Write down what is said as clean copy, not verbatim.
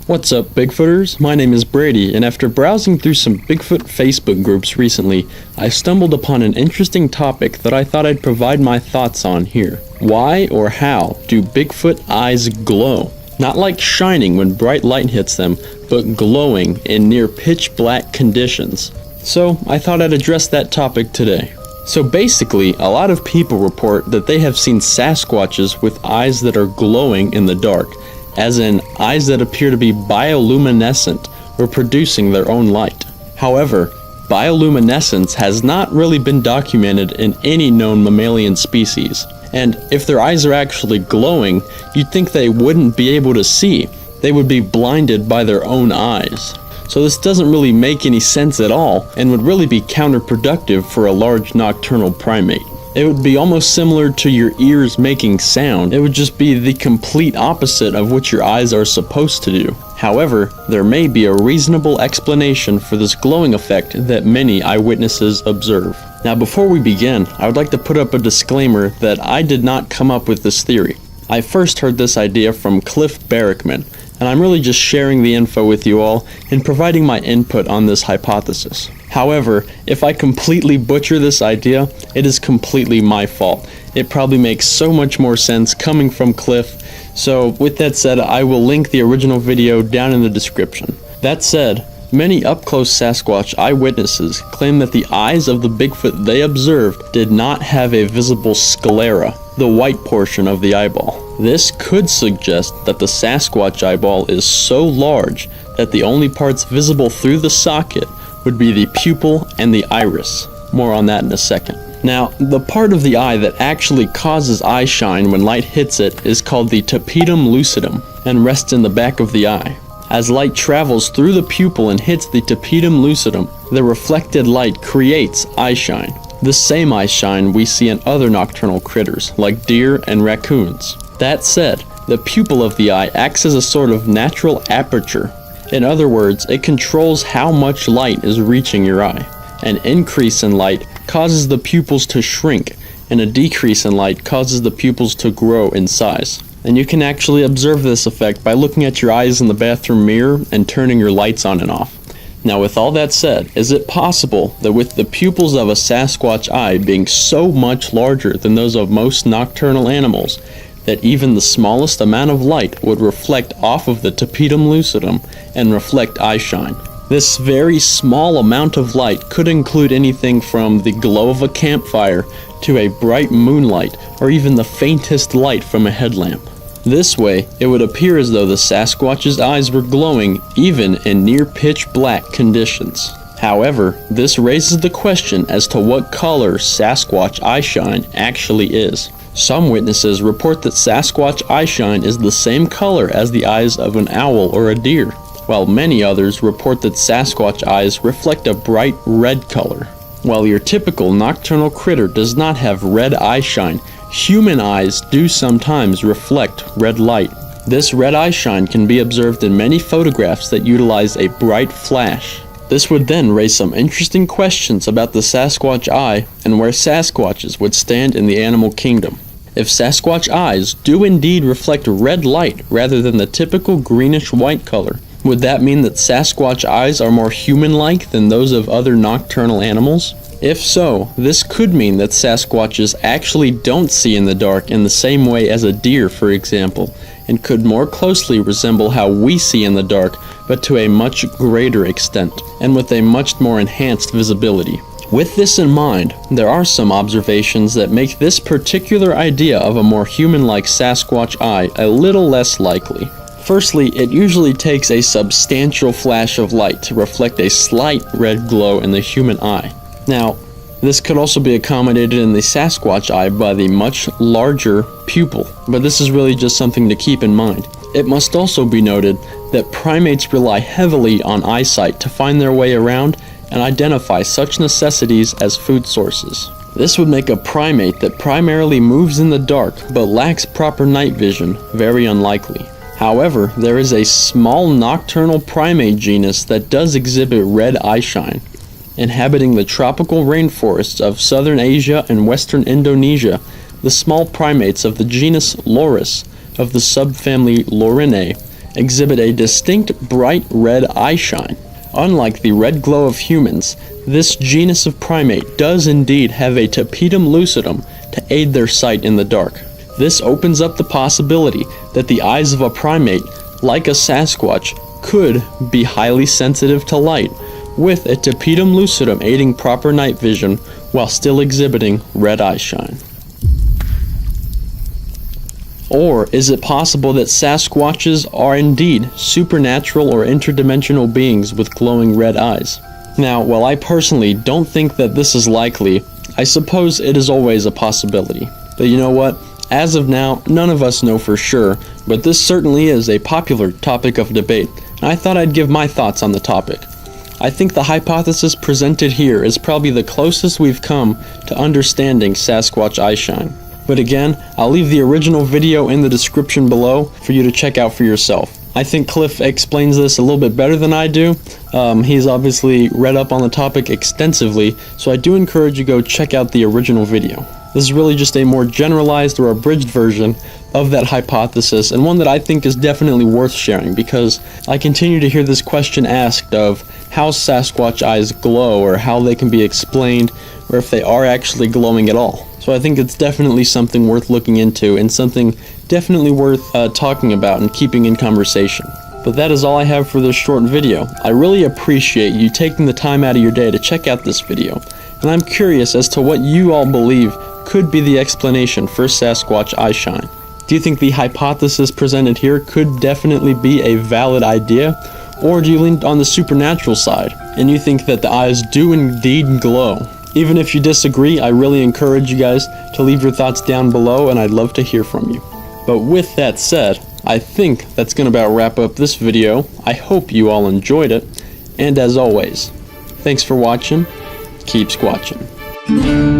What's up, Bigfooters? My name is Brady, and after browsing through some Bigfoot Facebook groups recently, I stumbled upon an interesting topic that I thought I'd provide my thoughts on here. Why or how do Bigfoot eyes glow? Not like shining when bright light hits them, but glowing in near pitch black conditions. So I thought I'd address that topic today. So basically, a lot of people report that they have seen Sasquatches with eyes that are glowing in the dark, as in eyes that appear to be bioluminescent or producing their own light. However, bioluminescence has not really been documented in any known mammalian species, and if their eyes are actually glowing, you'd think they wouldn't be able to see. They would be blinded by their own eyes. So this doesn't really make any sense at all, and would really be counterproductive for a large nocturnal primate. It would be almost similar to your ears making sound. It would just be the complete opposite of what your eyes are supposed to do. However, there may be a reasonable explanation for this glowing effect that many eyewitnesses observe. Now before we begin, I would like to put up a disclaimer that I did not come up with this theory. I first heard this idea from Cliff Barrickman, and I'm really just sharing the info with you all and providing my input on this hypothesis. However, if I completely butcher this idea, it is completely my fault. It probably makes so much more sense coming from Cliff. So with that said, I will link the original video down in the description. That said, many up-close Sasquatch eyewitnesses claim that the eyes of the Bigfoot they observed did not have a visible sclera, the white portion of the eyeball. This could suggest that the Sasquatch eyeball is so large that the only parts visible through the socket would be the pupil and the iris. More on that in a second. Now, the part of the eye that actually causes eye shine when light hits it is called the tapetum lucidum and rests in the back of the eye. As light travels through the pupil and hits the tapetum lucidum, the reflected light creates eye shine. The same eye shine we see in other nocturnal critters, like deer and raccoons. That said, the pupil of the eye acts as a sort of natural aperture. In other words, it controls how much light is reaching your eye. An increase in light causes the pupils to shrink, and a decrease in light causes the pupils to grow in size. And you can actually observe this effect by looking at your eyes in the bathroom mirror and turning your lights on and off. Now with all that said, is it possible that with the pupils of a Sasquatch eye being so much larger than those of most nocturnal animals, that even the smallest amount of light would reflect off of the tapetum lucidum and reflect eye shine? This very small amount of light could include anything from the glow of a campfire to a bright moonlight or even the faintest light from a headlamp. This way, it would appear as though the Sasquatch's eyes were glowing even in near pitch black conditions. However, this raises the question as to what color Sasquatch eyeshine actually is. Some witnesses report that Sasquatch eyeshine is the same color as the eyes of an owl or a deer, while many others report that Sasquatch eyes reflect a bright red color. While your typical nocturnal critter does not have red eyeshine, human eyes do sometimes reflect red light. This red eyeshine can be observed in many photographs that utilize a bright flash. This would then raise some interesting questions about the Sasquatch eye and where Sasquatches would stand in the animal kingdom. If Sasquatch eyes do indeed reflect red light rather than the typical greenish-white color, would that mean that Sasquatch eyes are more human-like than those of other nocturnal animals? If so, this could mean that Sasquatches actually don't see in the dark in the same way as a deer, for example, and could more closely resemble how we see in the dark, but to a much greater extent, and with a much more enhanced visibility. With this in mind, there are some observations that make this particular idea of a more human-like Sasquatch eye a little less likely. Firstly, it usually takes a substantial flash of light to reflect a slight red glow in the human eye. Now, this could also be accommodated in the Sasquatch eye by the much larger pupil, but this is really just something to keep in mind. It must also be noted that primates rely heavily on eyesight to find their way around and identify such necessities as food sources. This would make a primate that primarily moves in the dark but lacks proper night vision very unlikely. However, there is a small nocturnal primate genus that does exhibit red eyeshine. Inhabiting the tropical rainforests of southern Asia and western Indonesia, the small primates of the genus Loris of the subfamily Lorinae exhibit a distinct bright red eye shine. Unlike the red glow of humans, this genus of primate does indeed have a tapetum lucidum to aid their sight in the dark. This opens up the possibility that the eyes of a primate, like a Sasquatch, could be highly sensitive to light, with a tapetum lucidum aiding proper night vision while still exhibiting red eye shine. Or is it possible that Sasquatches are indeed supernatural or interdimensional beings with glowing red eyes? Now, while I personally don't think that this is likely, I suppose it is always a possibility. But you know what? As of now, none of us know for sure, but this certainly is a popular topic of debate, and I thought I'd give my thoughts on the topic. I think the hypothesis presented here is probably the closest we've come to understanding Sasquatch eyeshine. But again, I'll leave the original video in the description below for you to check out for yourself. I think Cliff explains this a little bit better than I do. He's obviously read up on the topic extensively, so I do encourage you to go check out the original video. This is really just a more generalized or abridged version of that hypothesis, and one that I think is definitely worth sharing, because I continue to hear this question asked of how Sasquatch eyes glow, or how they can be explained, or if they are actually glowing at all. So I think it's definitely something worth looking into, and something definitely worth talking about and keeping in conversation. But that is all I have for this short video. I really appreciate you taking the time out of your day to check out this video, and I'm curious as to what you all believe could be the explanation for Sasquatch eyeshine. Do you think the hypothesis presented here could definitely be a valid idea? Or do you lean on the supernatural side, and you think that the eyes do indeed glow? Even if you disagree, I really encourage you guys to leave your thoughts down below, and I'd love to hear from you. But with that said, I think that's going to about wrap up this video. I hope you all enjoyed it, and as always, thanks for watching. Keep squatching.